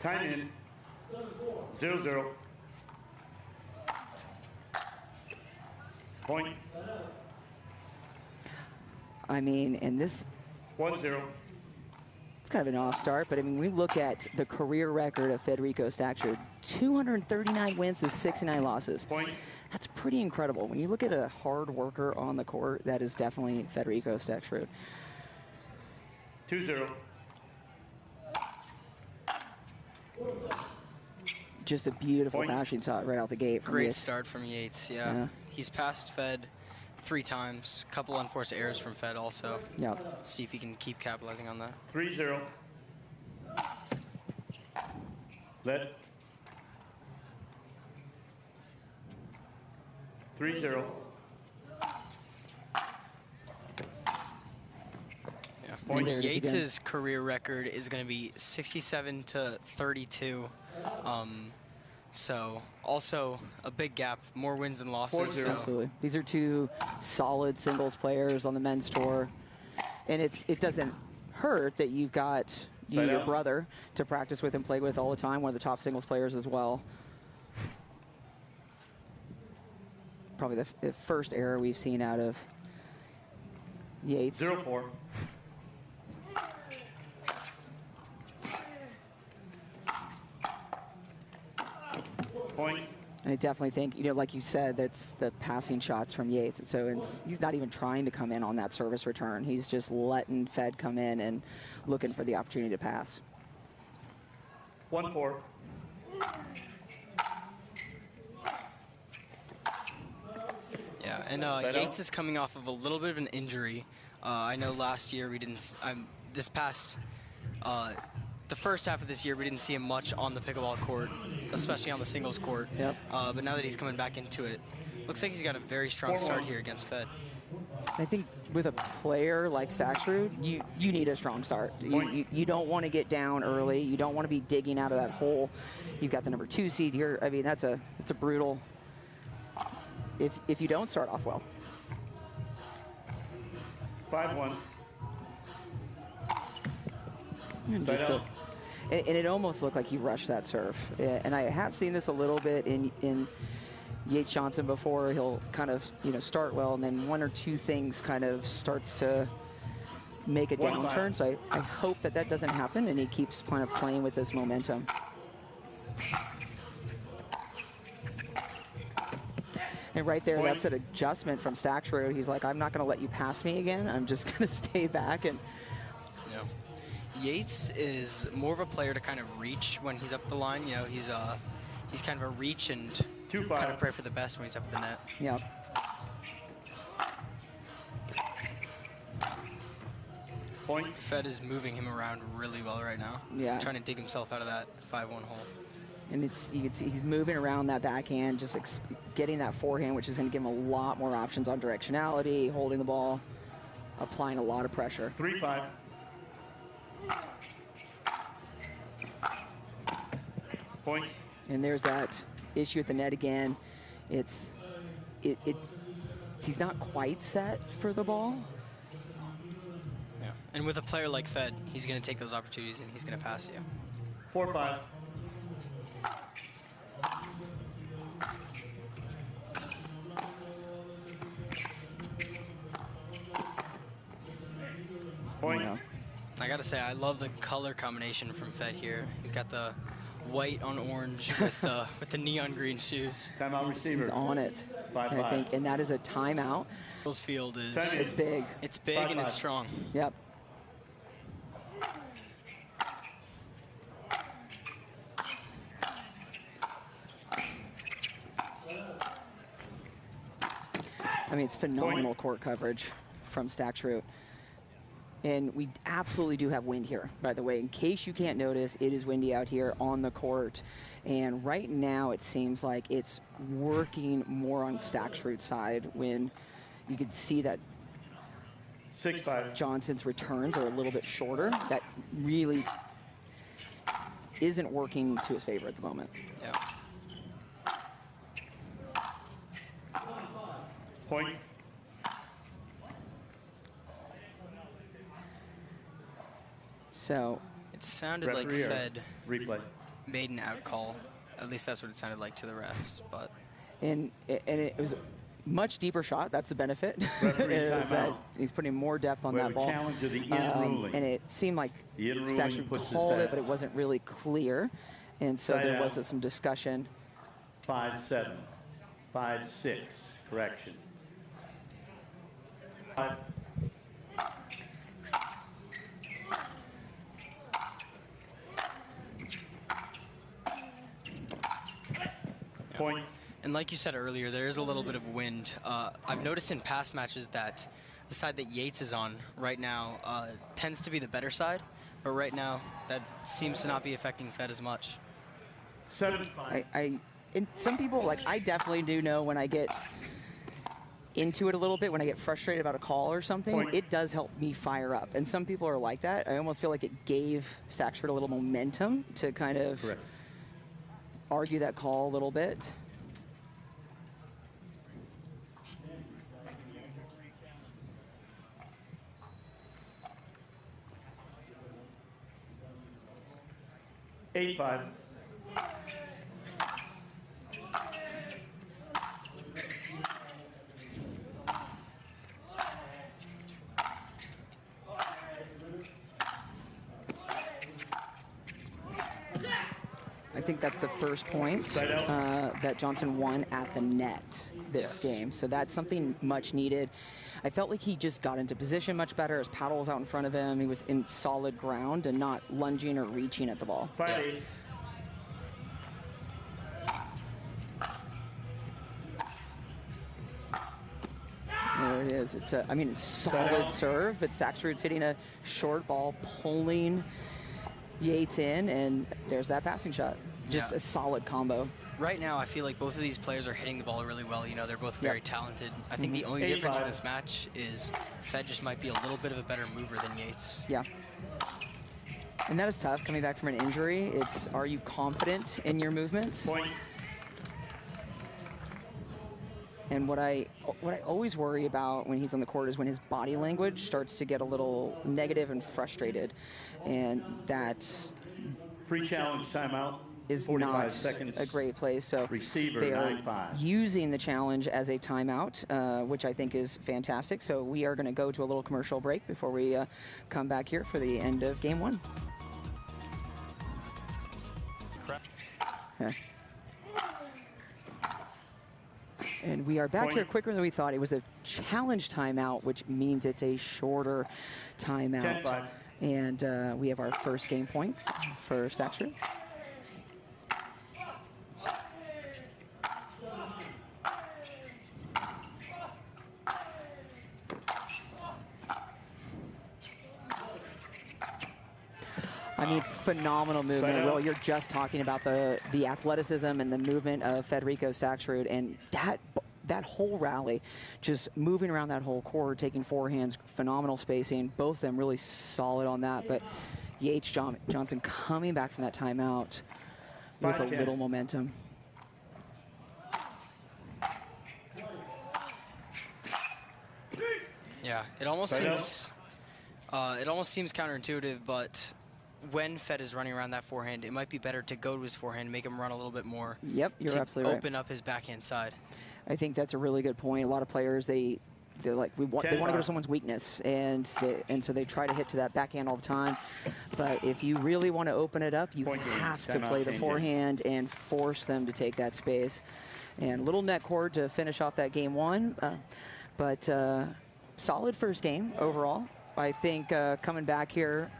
Time in. 0-0. Point. I mean, and this 1-0. it's kind of an off start, but I mean, we look at the career record of Federico Staksrud, 239 wins to 69 losses. Point. That's pretty incredible. When you look at a hard worker on the court, that is definitely Federico Staksrud. 2-0. Just a beautiful passing shot right out the gate. Great start from Yates, yeah. He's passed Fed 3 times. A couple unforced errors from Fed also. Yeah. See if he can keep capitalizing on that. 3-0. Let. 3-0. And Yates' career record is going to be 67 to 32. So also a big gap, more wins than losses. So. Absolutely. These are 2 solid singles players on the men's tour. And it doesn't hurt that you've got your brother to practice with and play with all the time, one of the top singles players as well. Probably the first error we've seen out of Yates. 0-4. Point. And I definitely think, you know, like you said, that's the passing shots from Yates. And so he's not even trying to come in on that service return. He's just letting Fed come in and looking for the opportunity to pass. 1-4. Yeah, and Yates is coming off of a little bit of an injury. I know last year we didn't, the first half of this year we didn't see him much on the pickleball court, especially on the singles court. Yep. But now that he's coming back into it, looks like he's got a very strong start here against Fed. I think with a player like Staksrud, you need a strong start. You don't want to get down early. You don't want to be digging out of that hole. You've got the number 2 seed here. I mean, it's a brutal. If you don't start off well. 5-1. And it almost looked like he rushed that serve. And I have seen this a little bit in Yates Johnson before. He'll kind of start well, and then 1 or 2 things kind of starts to make a downturn. So I hope that doesn't happen, and he keeps kind of playing with this momentum. And right there, that's an adjustment from Staksrud. He's like, I'm not going to let you pass me again. I'm just going to stay back. And Yates is more of a player to kind of reach when he's up the line. You know, he's kind of a reach and kind of pray for the best when he's up at the net. Yeah. Point. Fed is moving him around really well right now. Yeah. Trying to dig himself out of that 5-1 hole. And you can see he's moving around that backhand, just getting that forehand, which is going to give him a lot more options on directionality, holding the ball, applying a lot of pressure. 3-5. Point. And there's that issue at the net again. He's not quite set for the ball. Yeah. And with a player like Fed, he's going to take those opportunities and he's going to pass you. 4-5. Point. Yeah. I gotta say, I love the color combination from Fed here. He's got the white on orange with the neon green shoes. Timeout receiver. He's on it. 5-5. I think, and that is a timeout. This field is It's big. It's big 5-5. and it's strong. Yep. I mean, it's phenomenal court coverage from Staksrud. And we absolutely do have wind here, by the way. In case you can't notice, it is windy out here on the court. And right now, it seems like it's working more on Staksrud's side when you can see that 6-5. Johnson's returns are a little bit shorter. That really isn't working to his favor at the moment. Yeah. Point. So it sounded like Fed. Replay. made an out call. At least that's what it sounded like to the refs. But and it was a much deeper shot. That's the benefit. Referee is that timeout. he's putting more depth on We that have a ball. challenge of the in ruling. And it seemed like The in ruling Staksrud puts this called it, at but it wasn't really clear. And so Side there out. was some discussion. 5-7. 5-6. Correction. 5. Point. And like you said earlier, there is a little bit of wind. I've noticed in past matches that the side that Yates is on right now tends to be the better side, but right now that seems to not be affecting Fed as much. 7-5. And some people, like, I definitely do know when I get into it a little bit, when I get frustrated about a call or something, Point. it does help me fire up. And some people are like that. I almost feel like it gave Staksrud a little momentum to kind of Correct. argue that call a little bit. Eight 5. I think that's the first point Side out. that Johnson won at the net this game. So that's something much needed. I felt like he just got into position much better. His paddle was out in front of him. He was in solid ground and not lunging or reaching at the ball. 5-8. There it is. It's a, I mean, solid serve, but Staksrud's hitting a short ball, pulling Yates in, and there's that passing shot. Just Yeah. a solid combo. Right now, I feel like both of these players are hitting the ball really well. You know, they're both very talented. I think the only difference in 85. this match is Fed just might be a little bit of a better mover than Yates. Yeah. And that is tough, coming back from an injury. It's, are you confident in your movements? Point. And what I always worry about when he's on the court is when his body language starts to get a little negative and frustrated. And that Free challenge timeout. is 45 not seconds. a great place. So Receiver, they are 9-5. using the challenge as a timeout, which I think is fantastic. So we are going to go to a little commercial break before we come back here for the end of game one. Yeah. And we are back Point. here quicker than we thought. It was a challenge timeout, which means it's a shorter timeout. 10-5. And we have our first game point for Staksrud. I mean, phenomenal movement. Side out. Well, you're just talking about the athleticism and the movement of Federico Staksrud, and that whole rally, just moving around that whole court, taking forehands, phenomenal spacing. Both of them really solid on that. But Yates Johnson coming back from that timeout with a 5-10. little momentum. Yeah, it almost Side out. seems counterintuitive, but when Fed is running around that forehand, it might be better to go to his forehand, make him run a little bit more. Yep, you're to absolutely right. open up his backhand side. I think that's a really good point. A lot of players, they're like, they want to go to someone's weakness, and so they try to hit to that backhand all the time. But if you really want to open it up, you Point game. have to Timeout, play the change forehand and force them to take that space. And a little net cord to finish off that game one, but solid first game overall. I think coming back here,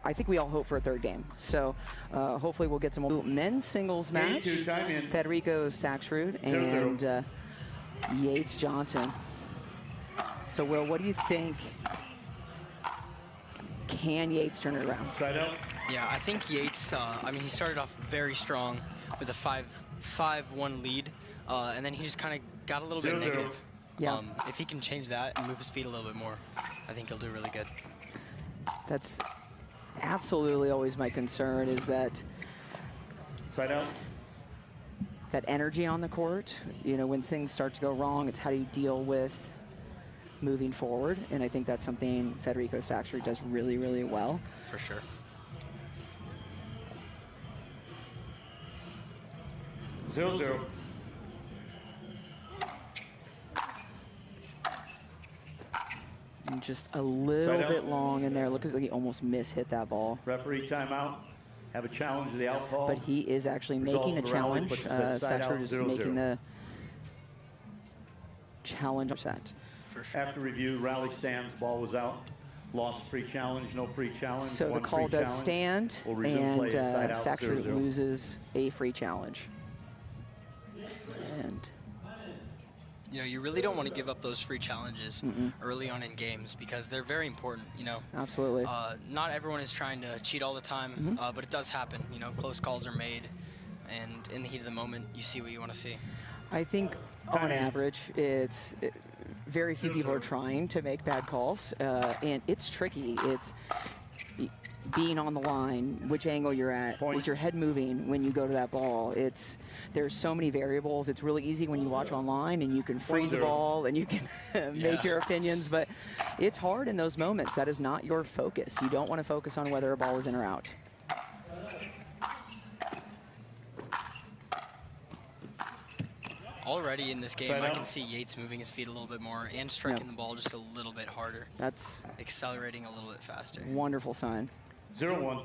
I think we all hope for a third game. So hopefully we'll get some men's singles match. 82 time in. Federico Staksrud 0-0. and Yates Johnson. So, Will, what do you think? Can Yates turn it around? Side out. Yeah, I think Yates, I mean, he started off very strong with a 5-1 lead, and then he just kind of got a little bit 0-0. negative. Yeah. If he can change that and move his feet a little bit more, I think he'll do really good. That's absolutely always my concern, is that Side out. that energy on the court. You know, when things start to go wrong, it's how do you deal with moving forward, and I think that's something Federico Staksrud does really, really well. For sure. 0-0. And just a little bit long in there. Looks like he almost hit that ball. Referee timeout. Have a challenge to the out call. But he is actually making a challenge. Staksrud is making the challenge set. For sure. After review, rally stands, ball was out. Lost free challenge, no free challenge. So the call does stand, and Staksrud loses a free challenge. And you know, you really don't want to give up those free challenges early on in games because they're very important, you know. Absolutely. Not everyone is trying to cheat all the time, but it does happen. You know, close calls are made, and in the heat of the moment, you see what you want to see. I think on average, very few people are trying to make bad calls, and it's tricky. It's being on the line, which angle you're at, is your head moving when you go to that ball. There's so many variables. It's really easy when you watch online and you can freeze a ball and you can make your opinions, but it's hard in those moments. That is not your focus. You don't want to focus on whether a ball is in or out. Already in this game, I can see Yates moving his feet a little bit more and striking the ball just a little bit harder. That's accelerating a little bit faster. Wonderful sign. 0-1.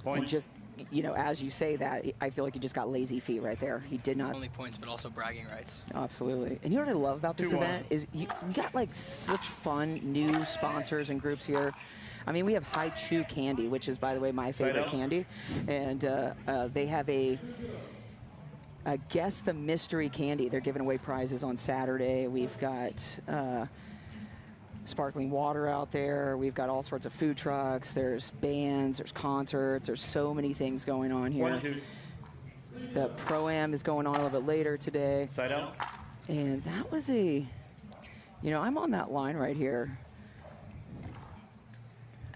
And just, you know, as you say that, I feel like he just got lazy feet right there. He did not. Not only points, but also bragging rights. Absolutely. And you know what I love about this event is we got like such fun new sponsors and groups here. I mean, we have High Chew Candy, which is, by the way, my favorite candy. And they have a Guess the Mystery Candy. They're giving away prizes on Saturday. We've got sparkling water out there. We've got all sorts of food trucks. There's bands, there's concerts. There's so many things going on here. The Pro-Am is going on a little bit later today. Side out. And that was you know, I'm on that line right here.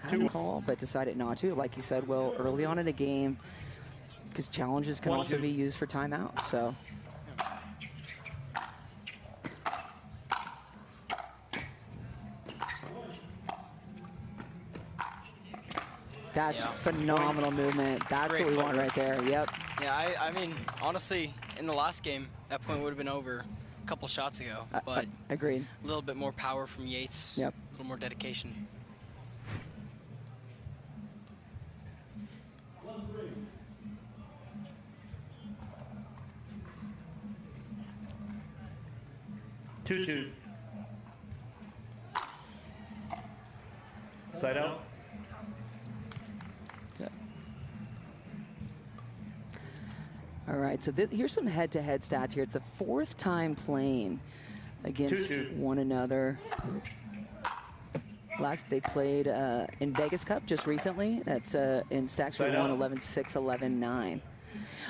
I had a call, but decided not to. Like you said, Will, early on in a game, because challenges can also be used for timeouts. So. That's phenomenal movement. That's Great what we want right there. Yep. Yeah, I mean, honestly, in the last game, that point would have been over a couple shots ago. But agreed. A little bit more power from Yates. Yep. A little more dedication. Two. Side out. All right, so here's some head-to-head stats here. It's the 4th time playing against one another. Last they played in Vegas Cup just recently. That's in Staksrud won 11-6, 11-9.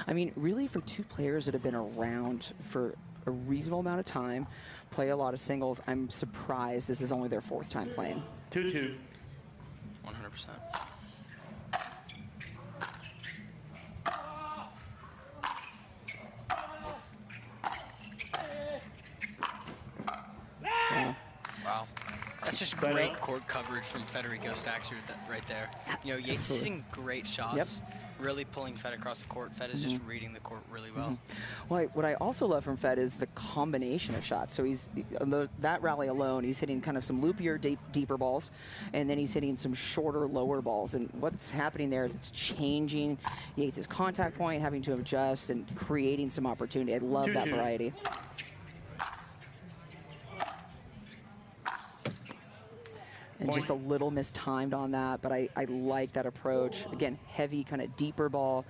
I mean, really for two players that have been around for a reasonable amount of time, play a lot of singles, I'm surprised this is only their 4th time playing. 2-2. 100%. Wow. That's just great court coverage from Federico Staksrud right there. You know, Yates is hitting great shots, really pulling Fed across the court. Fed is just reading the court really well. Well, what I also love from Fed is the combination of shots. So that rally alone, he's hitting kind of some loopier, deeper balls, and then he's hitting some shorter, lower balls. And what's happening there is it's changing Yates' contact point, having to adjust, and creating some opportunity. I love that variety. And just a little mistimed on that, but I like that approach. Again, heavy, kind of deeper ball,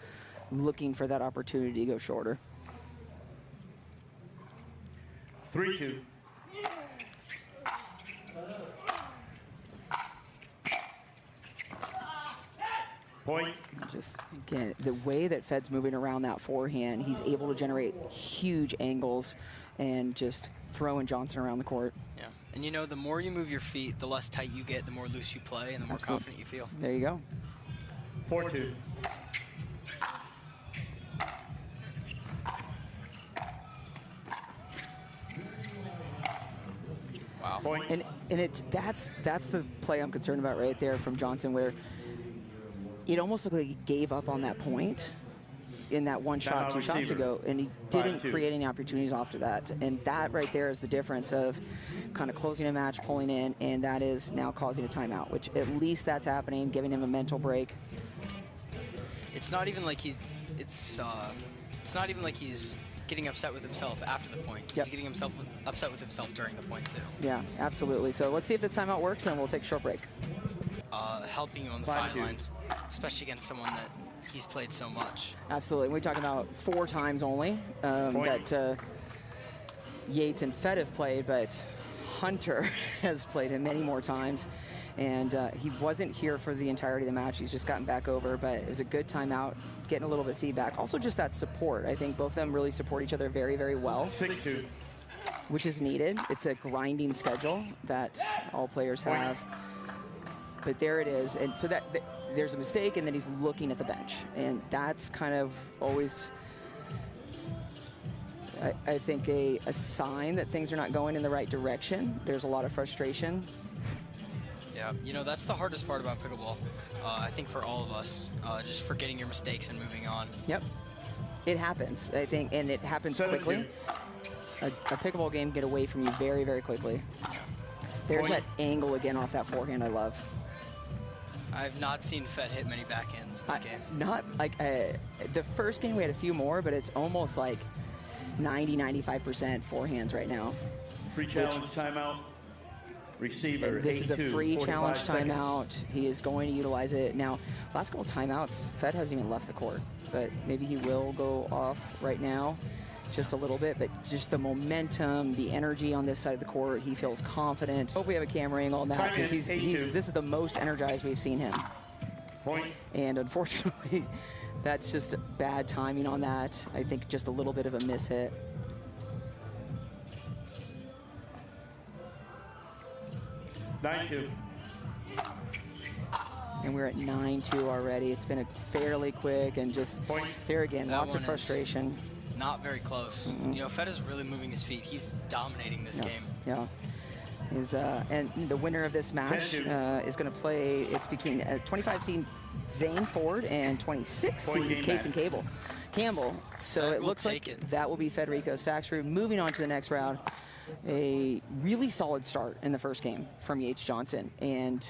looking for that opportunity to go shorter. 3-2. Point. Just, again, the way that Fed's moving around that forehand, he's able to generate huge angles and just throwing Johnson around the court. Yeah. And you know, the more you move your feet, the less tight you get, the more loose you play, and the more confident you feel. There you go. 4-2. Wow. Point. And that's the play I'm concerned about right there from Johnson, where it almost looked like he gave up on that point in that one shot 2 shots ago, and he didn't create any opportunities after that. And that right there is the difference of kind of closing a match, pulling in, and that is now causing a timeout, which at least that's happening, giving him a mental break. It's not even like he's getting upset with himself after the point. Yep. He's getting upset with himself during the point too. Yeah, absolutely. So let's see if this timeout works, and we'll take a short break. Helping you on the sidelines, especially against someone that he's played so much. Absolutely. We're talking about 4 times only that Yates and Fed have played, but Hunter has played him many more times. And he wasn't here for the entirety of the match. He's just gotten back over, but it was a good timeout, getting a little bit of feedback. Also just that support. I think both of them really support each other very, very well. 6-2. Which is needed. It's a grinding schedule that all players have. But there it is. And so there's a mistake, and then he's looking at the bench. And that's kind of always, I think, a sign that things are not going in the right direction. There's a lot of frustration. Yeah, you know, that's the hardest part about pickleball, I think, for all of us, just forgetting your mistakes and moving on. Yep. It happens, I think, and it happens quickly. A pickleball game get away from you very, very quickly. There's that angle again off that forehand I love. I've not seen Fed hit many backhands this game. Not like the first game we had a few more, but it's almost like 90-95% forehands right now. Free challenge timeout. Receiver. This is a free challenge seconds. timeout. He is going to utilize it. Now, last couple timeouts, Fed hasn't even left the court, but maybe he will go off right now just a little bit, but just the momentum, the energy on this side of the court, he feels confident. Hope we have a camera angle on that, because this is the most energized we've seen him. Point. And unfortunately, that's just bad timing on that. I think just a little bit of a miss hit. And we're at 9-2 already. It's been a fairly quick and just there again, lots of frustration. Not very close. You know, Fed is really moving his feet. He's dominating this game. Yeah. And the winner of this match is going to play. It's between 25 seed Zane Ford and 26 seed Casey Campbell. So it looks like that will be Federico Staksrud. Moving on to the next round. A really solid start in the first game from Yates Johnson, and